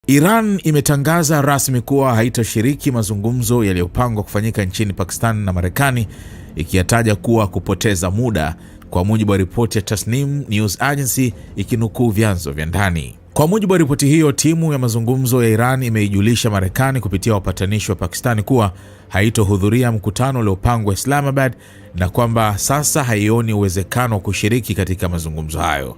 Iran imetangaza rasmi kuwa haitoshiriki mazungumzo yaliyopangwa kufanyika nchini Pakistan na Marekani, ikiyataja kuwa kupoteza muda, kwa mujibu wa ripoti ya Tasnim News Agency ikinukuu vyanzo vya ndani. Kwa mujibu wa ripoti hiyo, timu ya mazungumzo ya Iran imeijulisha Marekani kupitia wapatanishi wa Pakistani kuwa haitohudhuria mkutano uliopangwa Islamabad na kwamba sasa haioni uwezekano wa kushiriki katika mazungumzo hayo.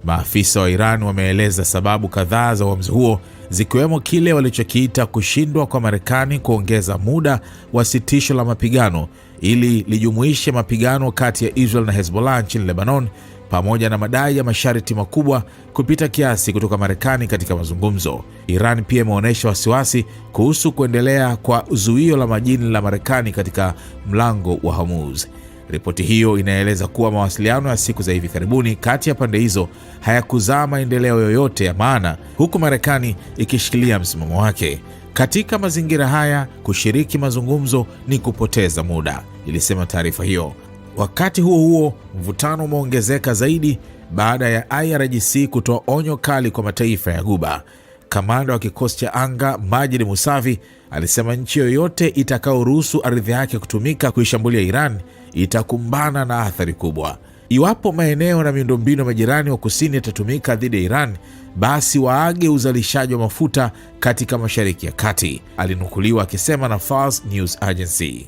Maafisa wa Iran wameeleza sababu kadhaa za uamuzi huo, zikiwemo kile walichokiita kushindwa kwa Marekani kuongeza muda wa sitisho la mapigano ili lijumuishe mapigano kati ya Israel na Hezbollah nchini Lebanon, pamoja na madai ya masharti makubwa kupita kiasi kutoka Marekani katika mazungumzo. Iran pia imeonyesha wasiwasi kuhusu kuendelea kwa zuio la majini la Marekani katika mlango wa Hormuz. Ripoti hiyo inaeleza kuwa mawasiliano ya siku za hivi karibuni kati ya pande hizo hayakuzaa maendeleo yoyote ya maana, huku Marekani ikishikilia msimamo wake. Katika mazingira haya, kushiriki mazungumzo ni kupoteza muda, ilisema taarifa hiyo. Wakati huo huo, mvutano umeongezeka zaidi baada ya IRGC kutoa onyo kali kwa mataifa ya Ghuba. Kamanda wa kikosi cha anga Majid Musavi alisema nchi yoyote itakayoruhusu ardhi yake kutumika kuishambulia Iran itakumbana na athari kubwa. Iwapo maeneo na miundombinu ya majirani wa kusini yatatumika dhidi ya Iran, basi waage uzalishaji wa mafuta katika Mashariki ya Kati, alinukuliwa akisema na Fars News Agency.